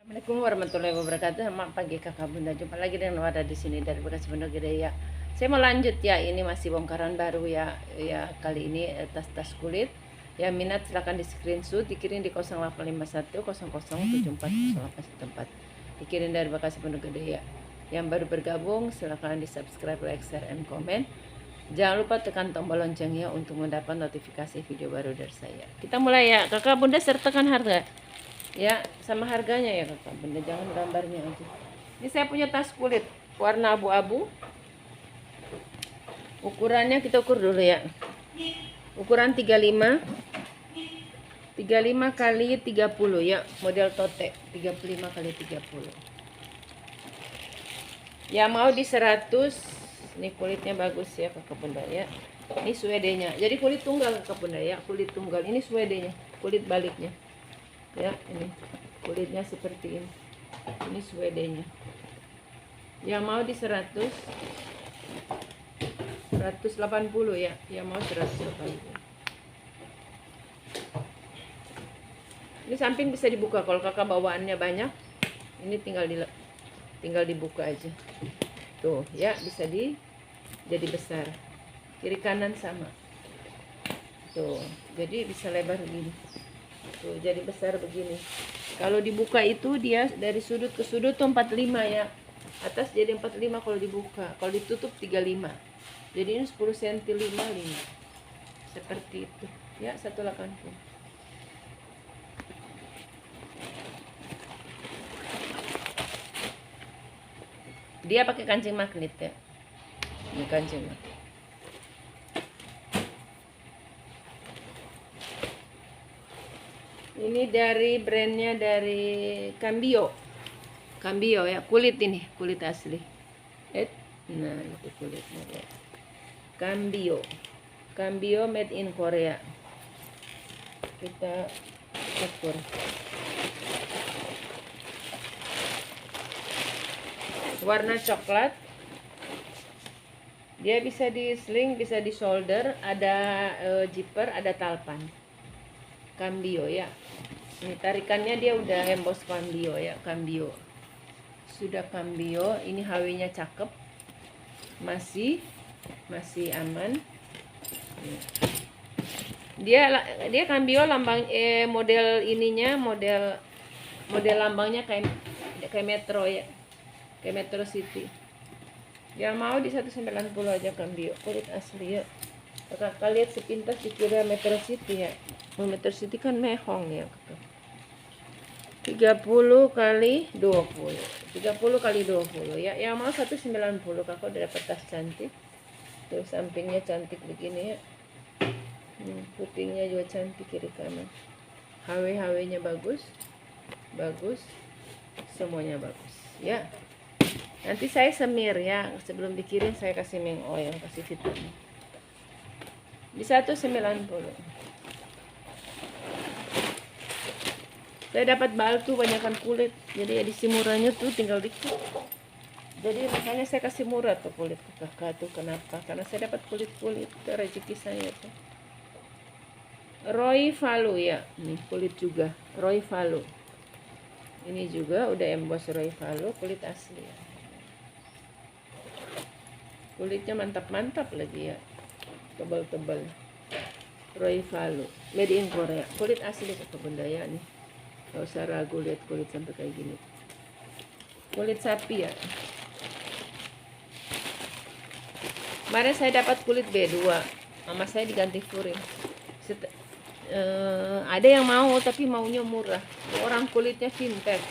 Assalamualaikum warahmatullahi wabarakatuh. Selamat pagi kakak bunda. Jumpa lagi dengan Wada di sini dari Bekasi Pondok Gede ya. Saya mau lanjut ya. Ini masih bongkaran baru ya. Ya kali ini tas-tas kulit. Ya minat silahkan di screenshot, dikirim di 0851 0074 0814. Dikirim dari Bekasi Pondok Gede ya. Yang baru bergabung silahkan di subscribe, like, share, and comment. Jangan lupa tekan tombol loncengnya untuk mendapat notifikasi video baru dari saya. Kita mulai ya. Kakak bunda sertakan harga. Ya, sama harganya ya kakak bunda, jangan gambarnya aja. Ini saya punya tas kulit warna abu-abu. Ukurannya kita ukur dulu ya. Ukuran 35 kali 30 ya, model tote 35 kali 30. Ya mau di 100. Ini kulitnya bagus ya kakak bunda ya. Ini suedenya. Jadi kulit tunggal kakak bunda ya, kulit tunggal. Ini suedenya, kulit baliknya. Ya, ini kulitnya seperti ini suedenya. Yang mau di 180 ya, yang mau 180. Ini samping bisa dibuka kalau kakak bawaannya banyak. Ini tinggal dibuka aja. Tuh ya, bisa jadi besar. Kiri kanan sama. Tuh, jadi bisa lebar begini. Tuh, jadi besar begini. Kalau dibuka itu dia dari sudut ke sudut tuh 45 ya. Atas jadi 45 kalau dibuka. Kalau ditutup 35. Jadi ini 10 cm 55. Seperti itu. Ya, 180. Dia pakai kancing magnet ya. Ini kancing magnet. Ini dari brandnya dari Cambio ya, kulit ini, kulit asli. Nah itu kulitnya ya. Cambio made in Korea. Kita ukur. Warna coklat. Dia bisa di sling, bisa di shoulder, ada zipper, ada talpan. Cambio ya. Ini tarikannya dia udah emboss Cambio ya, Cambio. Sudah Cambio, ini HW-nya cakep. Masih aman. Dia Cambio lambang model ininya, model lambangnya kayak Metro ya. Kayak Metro City. Yang mau di 190 aja Cambio, kulit asli ya. Kakak lihat sepintas dikira Metro City ya. Metro City kan mehong ya. 30 kali 20. 30 kali 20 ya. Yang mau 190 kakak udah dapat tas cantik. Tuh sampingnya cantik begini ya. Kupingnya juga cantik kiri kanan. HW-nya bagus. Semuanya bagus ya. Nanti saya semir ya. Sebelum dikirim saya kasih ming oil, kasih vitamin. Di 190. Saya dapat baltu banyakkan kulit. Jadi edisi murahnya tuh tinggal dikit. Jadi makanya saya kasih murah tuh kulit ke kakak tuh. Kenapa? Karena saya dapat kulit itu rezeki saya tuh. Roy Valu ya. Nih kulit juga Roy Valu. Ini juga udah emboss Roy Valu, kulit asli ya. Kulitnya mantap lagi ya. Tebal Roy Valu made in Korea, kulit asli kakak bunda ya. Nih gak usah ragu, lihat kulit sampai kayak gini, kulit sapi ya. Kemarin saya dapat kulit B2, mama saya diganti furin. Ada yang mau tapi maunya murah, orang kulitnya vintage.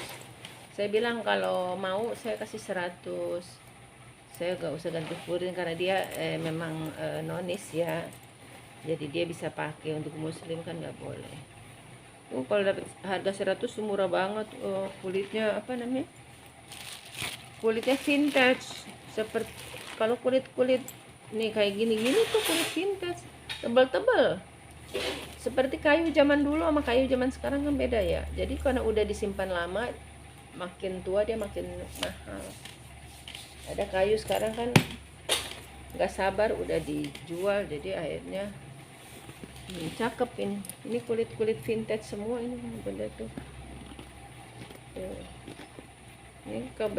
Saya bilang kalau mau saya kasih 100. Saya gak usah ganti furin karena dia memang nonis ya. Jadi dia bisa pakai, untuk muslim kan nggak boleh. Kalau dapat harga 100 murah banget. Kulitnya apa namanya? Kulitnya vintage. Seperti kalau kulit nih kayak gini tuh kulit vintage, tebal. Seperti kayu zaman dulu sama kayu zaman sekarang kan beda ya. Jadi karena udah disimpan lama, makin tua dia makin mahal. Ada kayu sekarang kan nggak sabar udah dijual, jadi akhirnya cakep ini kulit vintage semua ini benda tuh. Tuh. Ini kalau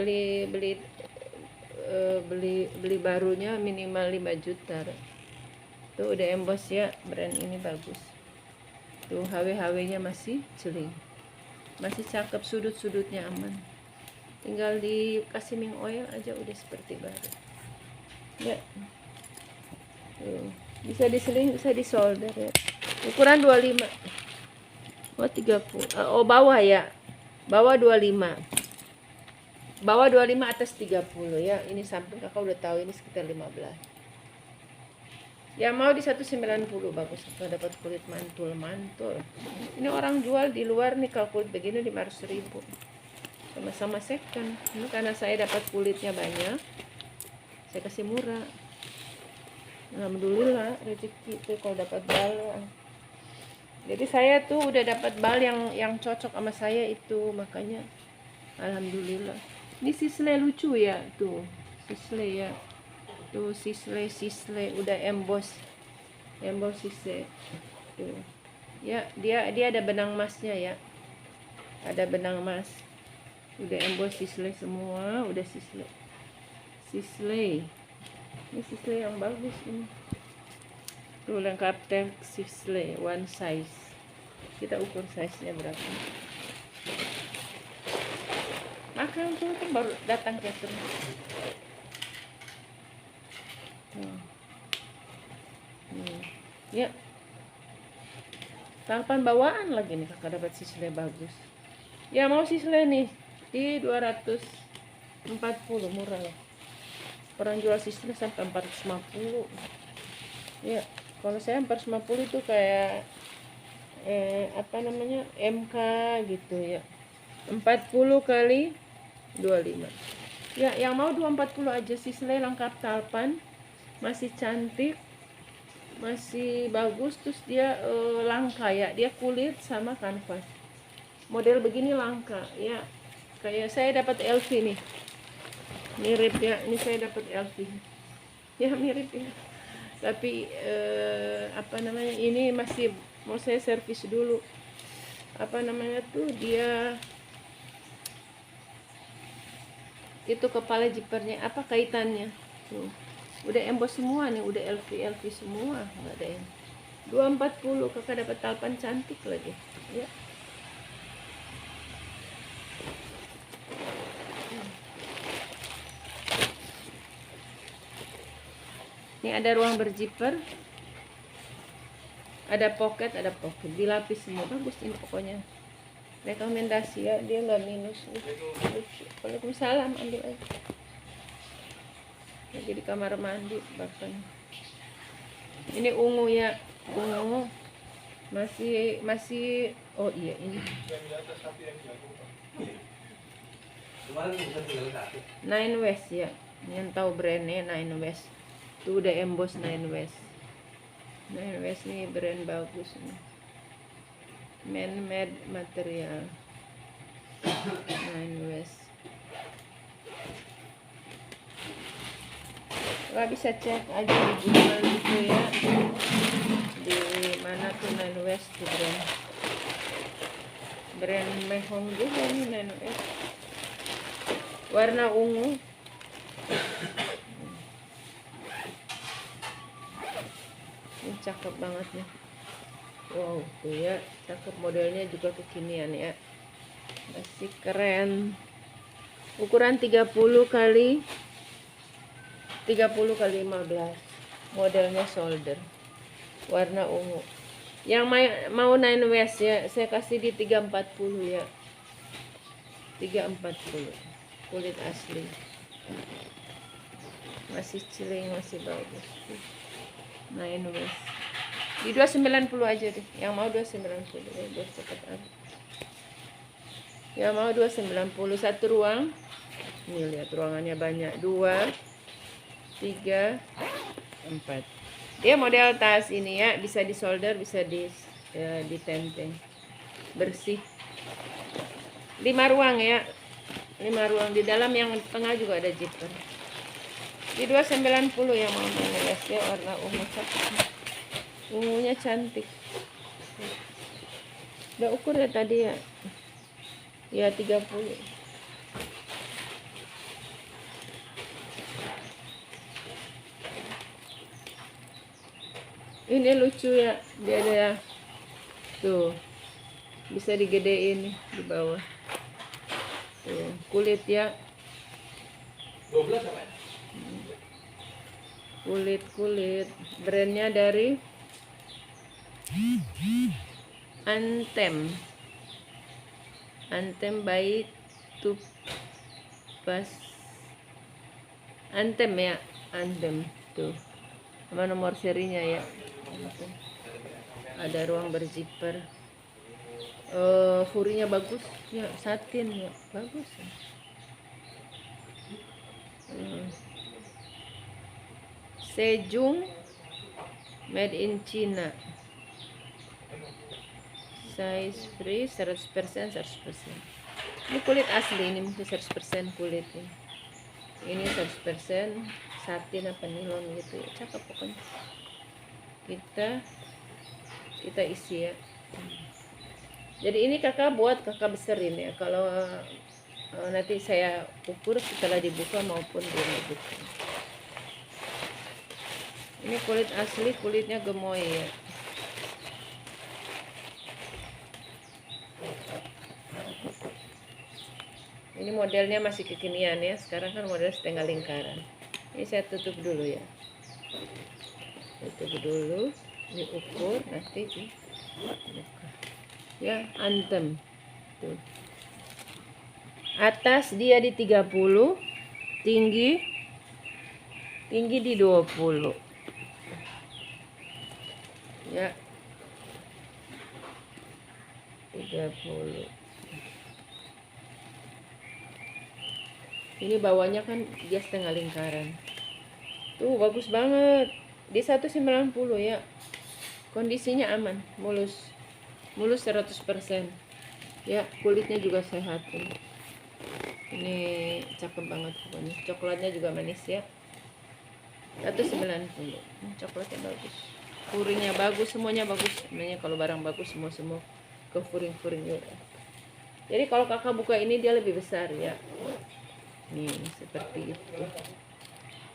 beli barunya minimal 5 juta. Tuh udah emboss ya, brand ini bagus. Tuh HW-HW-nya masih celing. Masih cakep, sudut-sudutnya aman. Tinggal dikasih ming oil aja udah seperti baru. Ya. Tuh. Bisa diseling, bisa disolder ya. Ukuran 25. Oh 30. Oh bawah ya. Bawah 25. Bawah 25, atas 30 ya. Ini samping kakak udah tahu ini sekitar 15. Ya mau di 190 bagus. Kalau dapat kulit mantul. Ini orang jual di luar nih kalau kulit begini 500.000. Sama-sama second. Ini karena saya dapat kulitnya banyak. Saya kasih murah. Alhamdulillah rezeki itu kalau dapat bal. Jadi saya tuh udah dapat bal yang cocok sama saya itu, makanya alhamdulillah. Ini sisle lucu ya tuh, sisle ya, tuh sisle udah emboss sisle tuh ya, dia ada benang emasnya ya, ada benang emas, udah emboss sisle semua, udah sisle ini sisle yang bagus ini tuh, lengkap tag sisle one size. Kita ukur size nya berapa. Makan tuh baru datang cater. Ya. Talpan bawaan lagi nih kakak dapat sisle bagus. Ya mau sisle nih di 240 murah ya. Orang jual sisle sampai 450. Ya, kalau saya 450 itu kayak apa namanya? MK gitu ya. 40 kali 25. Ya, yang mau 240 aja sisle lengkap talpan. Masih cantik. Masih bagus, terus dia langka ya. Dia kulit sama kanvas. Model begini langka ya. Kayak saya dapat LV nih. Mirip ya. Ini saya dapat LV. Ya mirip ya. Tapi apa namanya? Ini masih mau saya servis dulu. Apa namanya tuh, dia itu kepala jipernya apa kaitannya tuh udah emboss semua nih, udah LV semua, nggak ada yang 240. kakak dapat talpan cantik lagi ya. Ini ada ruang berjiper, ada pocket dilapis semua, bagus ini pokoknya. Rekomendasi ya, dia nggak minus nih. Waalaikumsalam, ambil aja. Lagi di kamar mandi bahkan. Ini ungu ya, ungu masih oh iya ini. Nine West ya, yang tahu brandnya Nine West. Tuh udah emboss Nine West. Nine West nih brand bagus nih. Man-made material. Nine West. Nggak bisa cek aja di Google gitu ya. Di mana tuh Nine West tuh brand Mehong juga nih Nine West. Warna ungu. Ini cakep banget nih. Wow, tuh ya, cakep, modelnya juga kekinian ya. Masih keren. Ukuran 30 kali 15. Modelnya shoulder. Warna ungu. Yang mau Nine West ya, saya kasih di 340 ya. 340. Kulit asli. Masih celing, masih bagus. Nine West. Di 290 aja deh. Yang mau 290 ya, biar cepat habis. Yang mau 290. Satu ruang. Ini lihat ruangannya banyak. 2, 3, 4. Dia model tas ini ya, bisa disolder, bisa ditenteng. Bersih. 5 ruang ya. 5 ruang, di dalam yang tengah juga ada zipper. Di 290 yang mau Nine ya, warna ungu cakep. Ungunya cantik. Udah ukur ya tadi ya. Ya 30. Ini lucu ya, dia ada tuh, bisa digedein di bawah. Tuh, kulit ya. 12 apa ya? Kulit brandnya dari Anthem by Tupas. Anthem ya, Anthem tuh sama nomor serinya ya. Ada ruang berzipper. Furinya bagus ya, satin ya, bagus ya. Sejung made in China, size free 100%. Ini kulit asli, ini mungkin 100% kulit ini 100% satin apa nilon gitu ya, cakep pokoknya. Kita isi ya. Jadi ini kakak besarin ya, kalau nanti saya ukur setelah dibuka maupun belum dibuka. Ini kulit asli, kulitnya gemoy ya. Ini modelnya masih kekinian ya, sekarang kan model setengah lingkaran. Ini saya tutup dulu ya, tutup dulu, diukur nanti dibuka ya. Anthem tuh, atas dia di 30, tinggi di 20 ya, 30. Ini bawahnya kan dia setengah lingkaran. Tuh bagus banget. Di 190 ya. Kondisinya aman, mulus 100%. Ya, kulitnya juga sehat ini cakep banget pokoknya. Coklatnya juga manis ya. 190. Coklatnya bagus. Furingnya bagus, semuanya bagus. Sebenarnya kalau barang bagus semua ke furing-furing juga. Jadi kalau kakak buka ini dia lebih besar ya. Nih seperti itu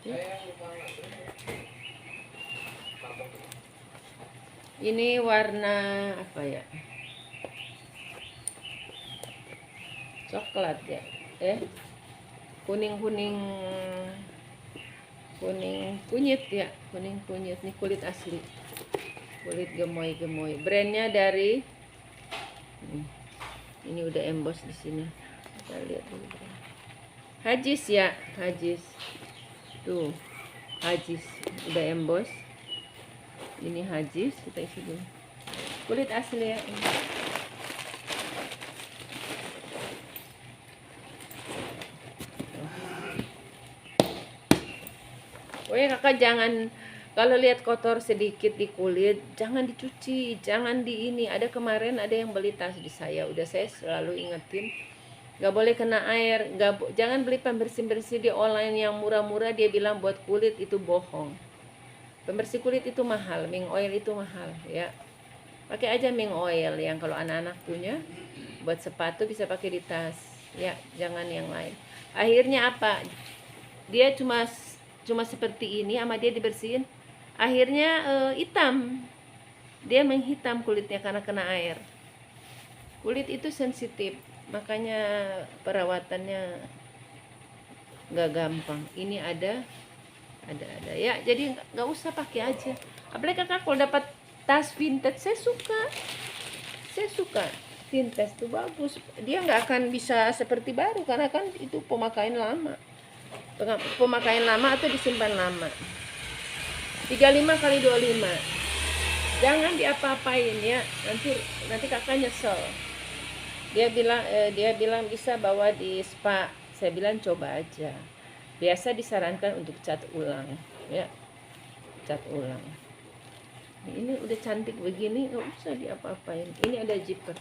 ya. Ini warna apa ya, coklat ya, kuning kunyit ya, kuning kunyit. Nih kulit asli, kulit gemoy. Brandnya dari ini udah emboss di sini, kita lihat dulu. Hagis ya, Hagis tuh, Hagis udah emboss. Ini Hagis, kita isi dulu. Kulit asli ya. Kakak jangan, kalau lihat kotor sedikit di kulit jangan dicuci, jangan di ini. Ada kemarin ada yang beli tas di saya, udah saya selalu ingetin nggak boleh kena air, jangan beli pembersih di online yang murah-murah. Dia bilang buat kulit, itu bohong. Pembersih kulit itu mahal, Ming Oil itu mahal ya. Pakai aja Ming Oil yang kalau anak-anak punya, buat sepatu bisa pakai di tas ya, jangan yang lain. Akhirnya apa, dia cuma seperti ini, sama dia dibersihin akhirnya hitam, dia menghitam kulitnya karena kena air. Kulit itu sensitif, makanya perawatannya nggak gampang. Ini ada ya, jadi nggak usah pakai aja. Apalagi kakak kalau dapat tas vintage, saya suka vintage tuh bagus. Dia nggak akan bisa seperti baru karena kan itu pemakaian lama atau disimpan lama. 35x25, jangan diapa-apain ya, nanti kakak nyesel. Dia bilang bisa bawa di spa. Saya bilang coba aja. Biasa disarankan untuk cat ulang ya, cat ulang. Ini udah cantik begini, nggak usah diapa-apain. Ini ada zipper.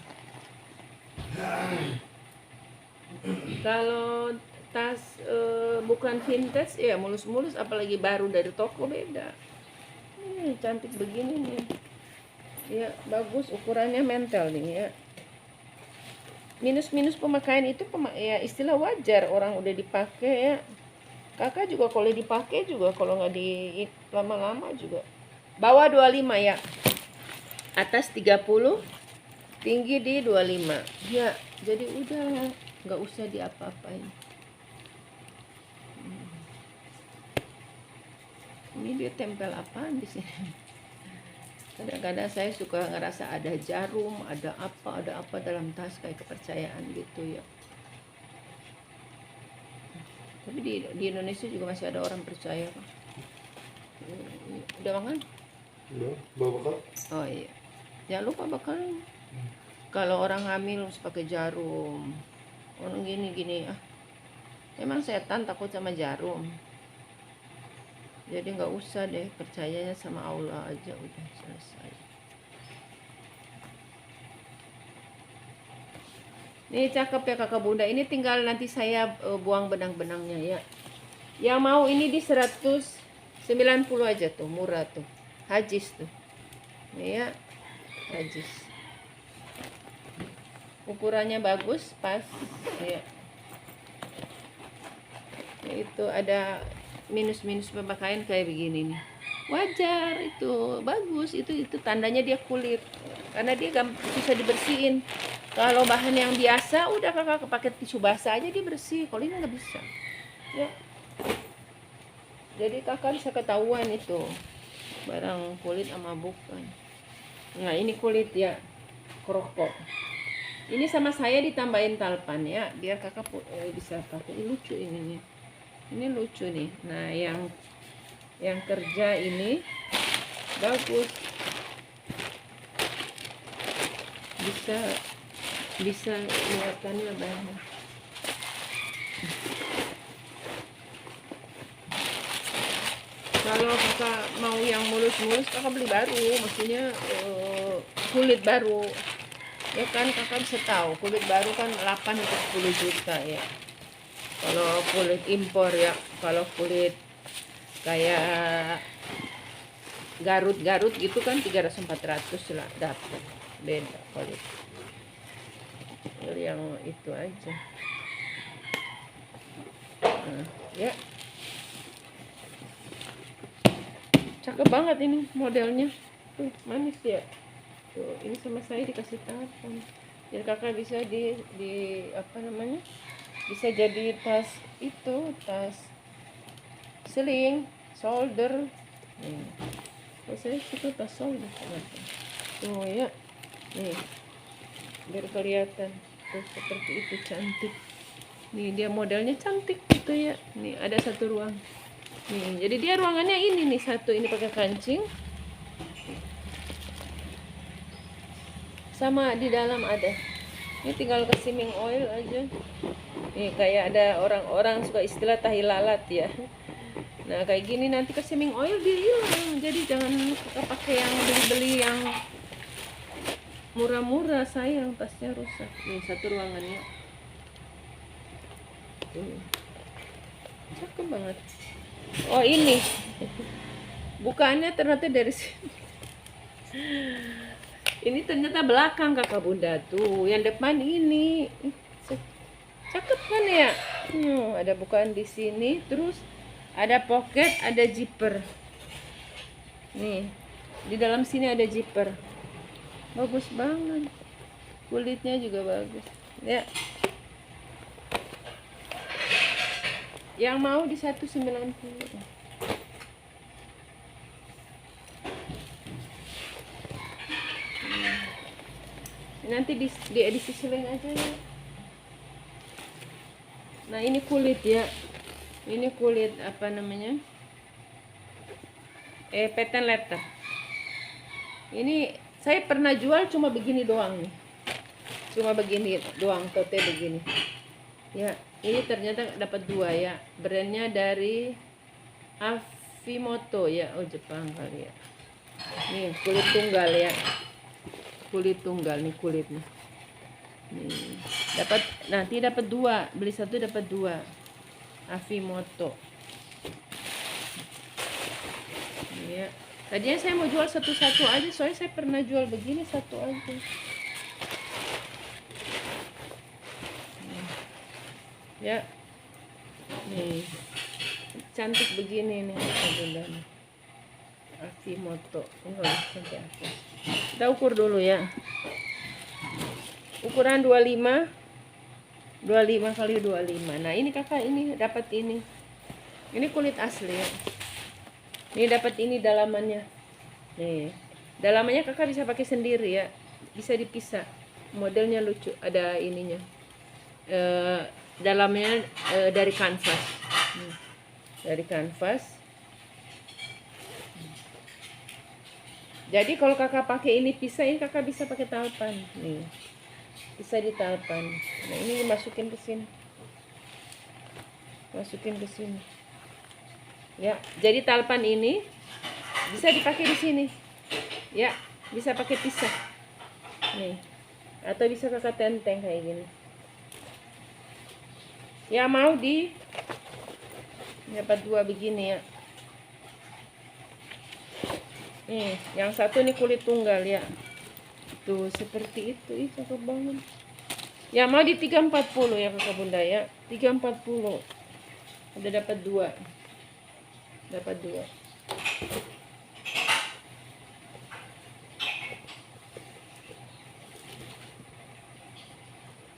Kalau tas bukan vintage ya mulus-mulus, apalagi baru dari toko, beda. Ini cantik begini nih ya, bagus, ukurannya mentel nih ya. minus pemakaian itu ya istilah wajar, orang udah dipakai ya. Kakak juga kalau dipakai juga, kalau nggak di lama-lama juga. Bawah 25 ya. Atas 30, tinggi di 25. Ya, jadi udah nggak usah diapa-apain. Ini dia tempel apaan di sini? Kadang-kadang saya suka ngerasa ada jarum, ada apa dalam tas, kayak kepercayaan gitu ya. Tapi di Indonesia juga masih ada orang percaya kok. Udah makan? Udah, bawa bekal? Oh iya. Jangan lupa bakal. Kalau orang hamil harus pakai jarum. Orang gini ah. Emang setan takut sama jarum. Jadi nggak usah deh, percayanya sama Allah aja, udah selesai. Ini cakep ya kakak bunda. Ini tinggal nanti saya buang benang-benangnya ya. Yang mau ini di 190 aja tuh, murah tuh. Hajis tuh. Ini ya, hajis. Ukurannya bagus, pas ya. Itu ada minus pemakaian kayak begini nih. Wajar, itu bagus, itu tandanya dia kulit. Karena dia bisa dibersihin. Kalau bahan yang biasa udah kakak pakai tisu basah aja dia bersih. Kalau ini nggak bisa. Ya. Jadi kakak bisa ketahuan itu barang kulit sama bukan. Nah ini kulit ya, krokok. Ini sama saya ditambahin talpan ya, biar kakak bisa pakai. Ini lucu ini nih. Ini lucu nih. Nah yang kerja ini bagus. Bisa muatannya banyak. Kalau kakak mau yang mulus-mulus, kakak beli baru, maksudnya kulit baru. Ya kan kakak bisa tahu, kulit baru kan 8 atau 10 juta ya. Kalau kulit impor ya, kalau kulit kayak Garut gitu kan 300-400 lah dapat. Beda kulit. Yang itu aja. Nah, ya. Cakep banget ini modelnya. Tuh, manis ya. Tuh, ini sama saya dikasih talpan. Jadi kakak bisa di apa namanya? Bisa jadi tas itu, tas sling, shoulder. Saya suka tas shoulder. Tuh ya. Nih. Biar kelihatan. Tuh, seperti itu cantik. Nih dia modelnya cantik gitu ya. Nih ada satu ruang. Nih, jadi dia ruangannya ini nih, satu ini pakai kancing. Sama di dalam ada. Ini tinggal kasih ming oil aja. Nih kayak ada orang-orang suka istilah tahi lalat ya. Nah kayak gini nanti kasih ming oil dia hilang. Jadi jangan pakai yang beli-beli yang murah-murah, sayang tasnya rusak. Nih satu ruangannya. Cakep banget. Oh ini bukaannya ternyata dari sini. Ini ternyata belakang kakak bunda tuh, yang depan ini cakep kan ya. Ada bukaan di sini, terus ada pocket, ada zipper. Nih di dalam sini ada zipper, bagus banget, kulitnya juga bagus ya. Yang mau di 190. Nanti di edisi sling aja ya. Nah ini kulit ya. Ini kulit apa namanya? Patent leather. Ini saya pernah jual cuma begini doang nih. Cuma begini doang, tote begini. Ya, ini ternyata dapat 2 ya. Brandnya dari Afimoto ya. Oh Jepang kali ya. Nih kulit tunggal ya. Kulit tunggal nih kulitnya. Nih dapat, nanti dapat 2. Beli 1 dapat 2. Afimoto. Ya. Tadinya saya mau jual satu-satu aja, soalnya saya pernah jual begini satu aja. Ya, nih cantik begini nih Bunda nih. Akimoto ini loh sampai atas. Kita ukur dulu ya. Ukuran 25 kali 25. Nah, ini kakak ini dapat ini. Ini kulit asli ya. Ini dapat ini dalamannya. Nih. Dalamannya kakak bisa pakai sendiri ya. Bisa dipisah. Modelnya lucu, ada ininya. Dalamnya dari kanvas. Dari kanvas. Jadi kalau kakak pakai ini pisah, ini kakak bisa pakai talpan. Nih. Bisa ditalpan. Nah, ini masukin ke sini. Masukin ke sini. Ya, jadi talpan ini bisa dipakai di sini. Ya, bisa pakai pisah. Nih. Atau bisa kakak tenteng kayak gini. Ya, mau dapat 2 begini ya. Nih, yang satu nih kulit tunggal ya. Tuh, seperti itu. Ih, cakep banget. Ya, mau di 340 ya kakak bunda ya. 340. Udah dapat 2. Dapat 2.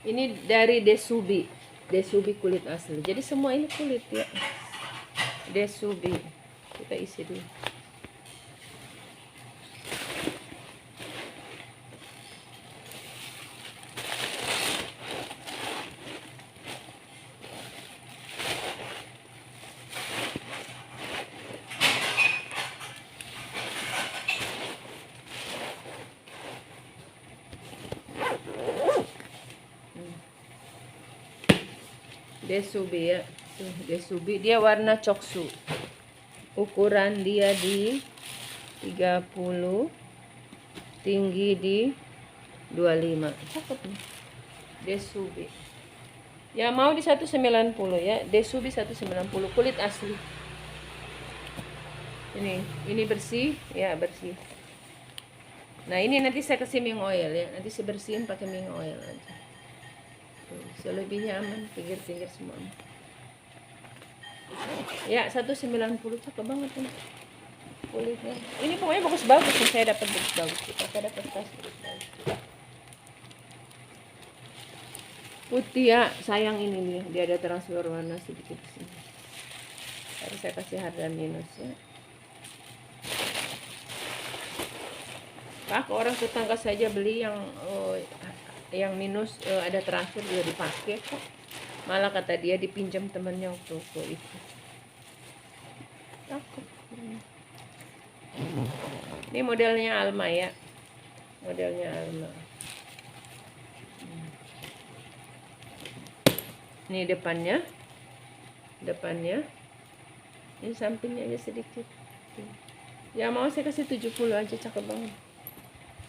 Ini dari Desubi. Desubi kulit asli. Jadi semua ini kulit ya. Desubi. Kita isi dulu. Desubi ya. Tuh, Desubi dia warna coksu. Ukuran dia di 30, tinggi di 25. Cakep nih. Desubi. Ya, mau di 190 ya. Desubi 190 kulit asli. Ini bersih ya, bersih. Nah, ini nanti saya kasih ming oil ya. Nanti saya bersihin pakai ming oil aja. Selebihnya aman, pinggir-pinggir semua. Ya, 190 cakep banget nih kulitnya. Ini pokoknya bagus-bagus nih, saya dapat bagus-bagus. Kita dapat tas bagus-bagus. Putih ya, sayang ini nih, dia ada transfer warna sedikit di sini. Harus saya kasih harga minus ya. Pak, orang tetangga saja beli yang minus ada transfer juga dipakai kok. Malah kata dia dipinjam temennya waktu itu. Cakep. Ini modelnya Alma ya. Modelnya Alma. Ini depannya. Ini sampingnya aja sedikit. Ya, mau saya kasih 70 aja, cakep banget.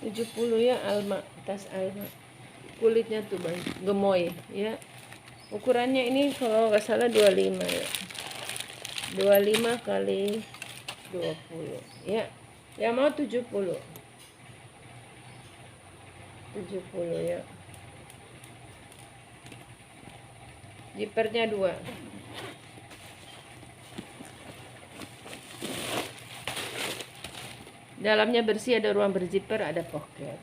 70 ya, Alma, tas Alma. Kulitnya tuh gemoy ya. Ukurannya ini kalau nggak salah 25 ya. 25 kali 20 ya. Ya, mau 70. 70 ya. Zippernya 2. Dalamnya bersih, ada ruang berzipper, ada pocket.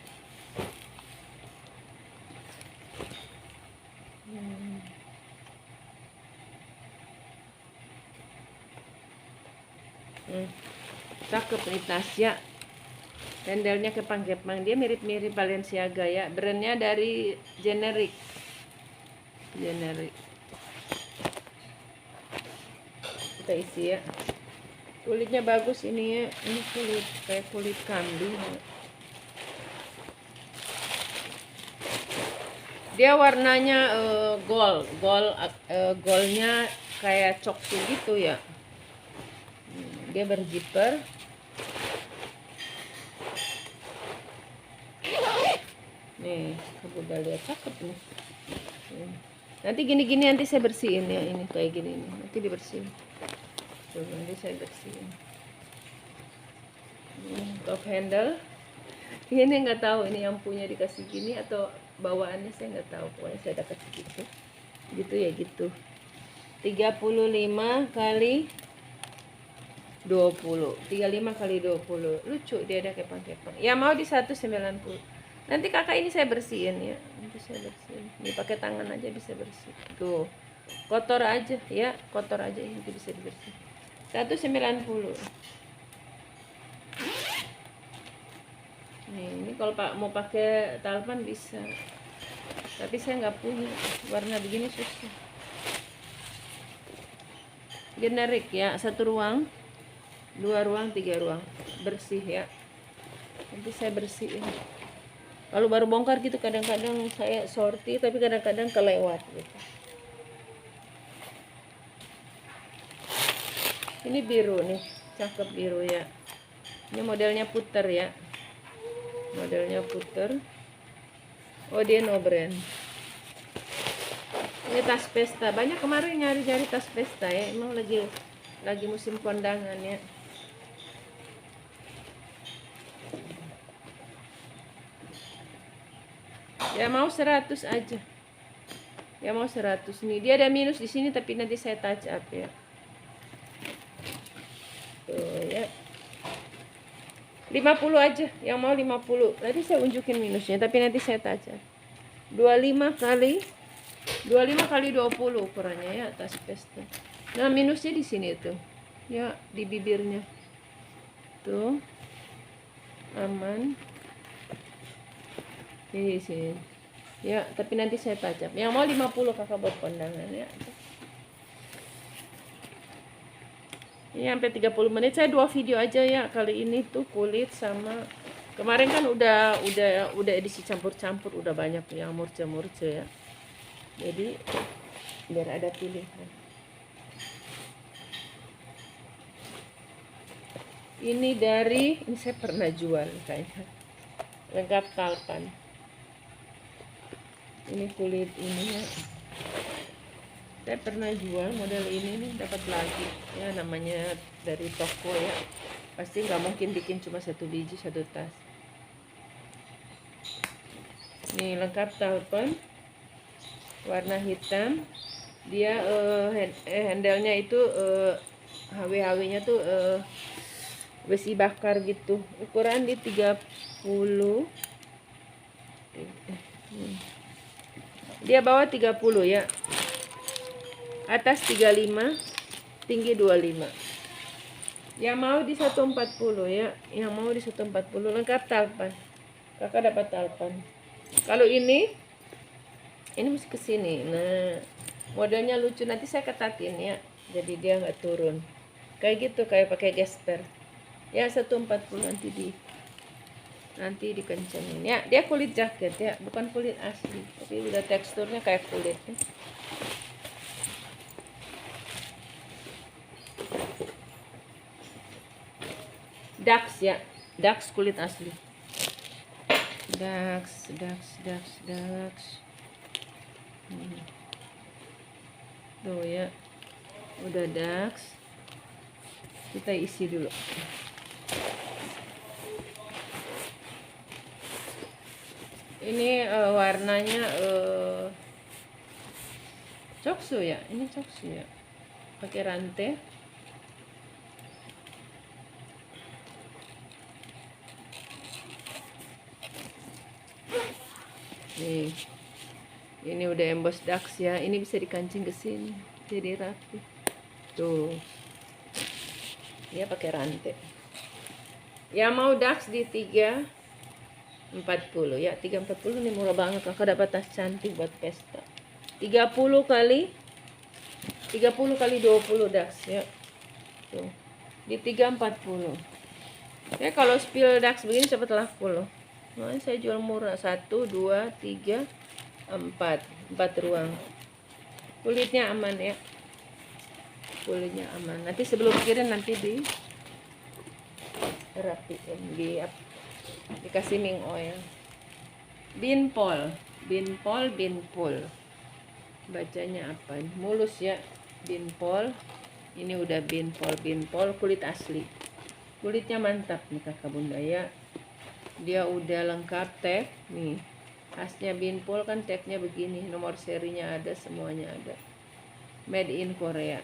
Cakep nih tas ya. Sandalnya kepang-kepang, dia mirip-mirip Balenciaga ya. Brandnya dari Generic. Kita isi ya. Kulitnya bagus ini ya. Ini kulit kayak kulit kambing. Dia warnanya goldnya kayak coksu gitu ya. Dia berzipper. Nih, kamu udah lihat, cakep nih. Nanti gini-gini nanti saya bersihin ya, ini kayak gini nih. Nanti dibersihin. Tuh, nanti saya bersihin. Top handle. Ini nggak tahu ini yang punya dikasih gini atau bawaannya, saya nggak tahu. Pokoknya saya dapat gitu. gitu ya, gitu. 35 kali 20, 35 kali 20. Lucu dia ada kepang-kepang. Ya mau di 190. Nanti kakak ini saya bersihin ya. Nanti saya bersihin. Ini pakai tangan aja bisa bersih. Tuh. Kotor aja ya, kotor aja ini bisa dibersihin. 190. Nih, ini kalau Pak mau pakai talpan bisa. Tapi saya nggak punya. Warna begini susah. Generik ya, 1 ruang, 2 ruang, 3 ruang. Bersih ya. Nanti saya bersihin. Kalau baru bongkar gitu kadang-kadang saya sorti, tapi kadang-kadang kelewat gitu. Ini biru nih, cakep biru ya. Ini modelnya puter ya. Modelnya puter. Oh dia no brand. Ini tas pesta. Banyak kemarin nyari-nyari tas pesta ya. Emang lagi musim kondangan ya. Ya mau 100 aja. Ya mau 100 nih. Dia ada minus di sini tapi nanti saya touch up ya. Tuh ya. 50 aja. Yang mau 50. Nanti saya unjukin minusnya tapi nanti saya touch up. 25 kali 20 ukurannya ya, tas pesta. Nah, minusnya di sini tuh. Ya, di bibirnya. Tuh. Aman. Di sini. Ya, tapi nanti saya tajam. Yang mau 50 kakak buat kondangan ya. Ini sampai 30 menit. Saya 2 video aja ya kali ini tuh kulit sama kemarin kan udah edisi campur-campur, udah banyak yang murce-murce ya. Jadi biar ada pilihan. Ini saya pernah jual kayaknya. Lengkap talpan. Ini kulit ini ya. Saya pernah jual model ini nih, dapat lagi ya, namanya dari toko ya. Pasti nggak mungkin bikin cuma 1 biji 1 tas. Nih lengkap talpan, warna hitam. Dia handle-nya itu HW-nya tuh besi bakar gitu. Ukuran di 30. Dia bawah 30 ya. Atas 35, tinggi 25. Yang mau di 140 ya. Yang mau di 140 lengkap talpan. Kakak dapat talpan. Kalau ini mesti ke sini. Nah, modelnya lucu, nanti saya ketatin ya. Jadi dia nggak turun. Kayak gitu, kayak pakai gesper. Ya 140 nanti dikencengin ya. Dia kulit jaket ya, bukan kulit asli, tapi udah teksturnya kayak kulit ya. Dax ya, Dax kulit asli. Dax. Tuh ya, udah Dax. Kita isi dulu. Ini warnanya coksu ya, ini coksu ya, pakai rantai. Nih, ini udah emboss Dax ya, ini bisa dikancing ke sini, jadi rapi. Tuh, dia pakai rantai. Ya mau Dax di 340 ya, 340 ini murah banget, kakak dapat tas cantik buat pesta. 30 kali 20 Dax ya. Tuh. Di 340. Ya kalau spill Dax begini cepat laku loh. Nah, saya jual murah. 1 2 3 4 ruang. Kulitnya aman ya. Kulitnya aman. Nanti sebelum kirim nanti rapiin, dikasih ming oil. Binpol. Bacanya apa? Mulus ya. Binpol. Ini udah binpol kulit asli. Kulitnya mantap nih kakak bunda ya. Dia udah lengkap tag nih. Khasnya Binpol kan tagnya begini, nomor serinya ada, semuanya ada. Made in Korea.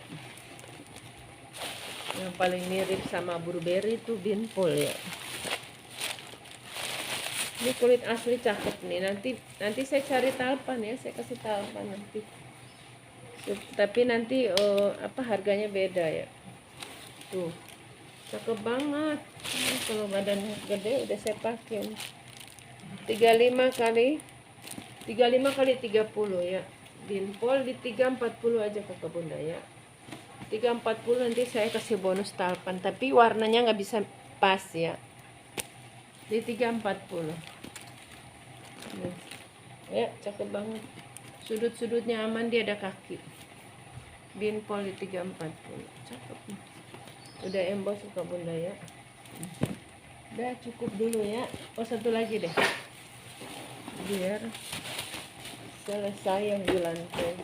Yang paling mirip sama Burberry itu Binpol ya. Ini kulit asli cakep nih. Nanti saya cari talpan ya, saya kasih talpan nanti. Tapi nanti harganya beda ya. Tuh, cakep banget. Ini kalau badannya gede udah saya pakai. 35 kali 30 ya. Binpol di 340 aja Kakak Bunda ya. 340 nanti saya kasih bonus talpan, tapi warnanya nggak bisa pas ya. Di 340. Nih. Ya, cakep banget. Sudut-sudutnya aman, dia ada kaki. Binpol di 340. Cakep. Udah emboss Kakak Bunda ya. Udah cukup dulu ya. Oh, satu lagi deh. Biar selesai yang di lantai.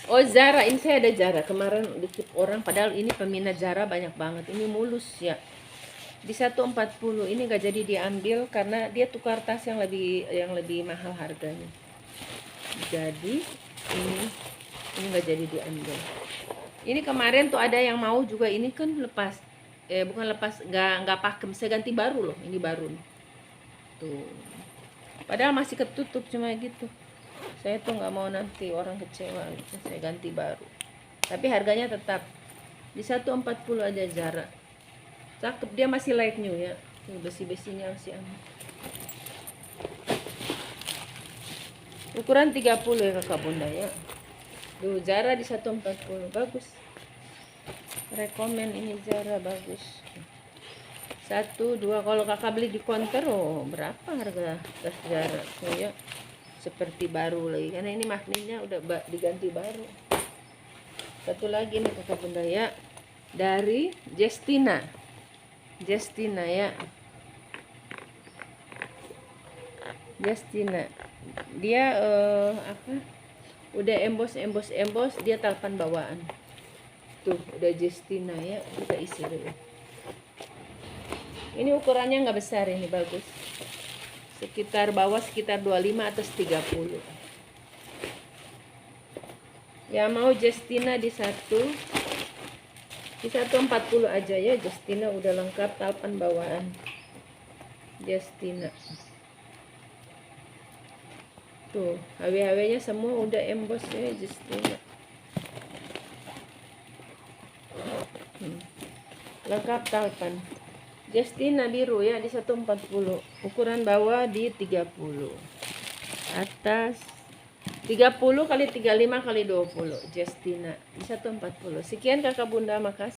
Oh, Zara, ini saya ada Zara. Kemarin dikit orang, padahal ini peminat Zara banyak banget. Ini mulus ya. Di 140 ini gak jadi diambil karena dia tukar tas yang lebih mahal harganya. Jadi ini gak jadi diambil. Ini kemarin tuh ada yang mau juga, ini kan lepas. Bukan lepas, nggak pakem, saya ganti baru loh. Ini baru nih. Tuh. Padahal masih ketutup cuma gitu. Saya tuh nggak mau nanti orang kecewa gitu. Saya ganti baru. Tapi harganya tetap di 140 aja Zara. Cakep, dia masih light new ya. Besi-besinya masih aman. Ukuran 30 ya Kakak Bunda ya. Duh, Zara di 140 bagus. Rekomen ini Zara bagus. 1, 2, kalau Kakak beli di counter, berapa harga tas Zara? Oh ya, seperti baru lagi karena ini magnetnya udah diganti baru. Satu lagi nih Kakak Bunda ya, dari Justina ya. Justina dia udah emboss, dia talpan bawaan. Tuh, udah Justina ya, kita isi dulu. Ini ukurannya nggak besar, ini bagus. Sekitar bawah sekitar 25, atas 30. Ya mau Justina di 140 aja ya. Justina udah lengkap talpan bawaan. Justina. Tuh, HW-HW-nya semua udah emboss ya Justina. Lengkap talpan. Justina biru ya di 140. Ukuran bawah di 30. Atas 30 kali 35 kali 20. Justina di 140. Sekian Kakak Bunda, makasih.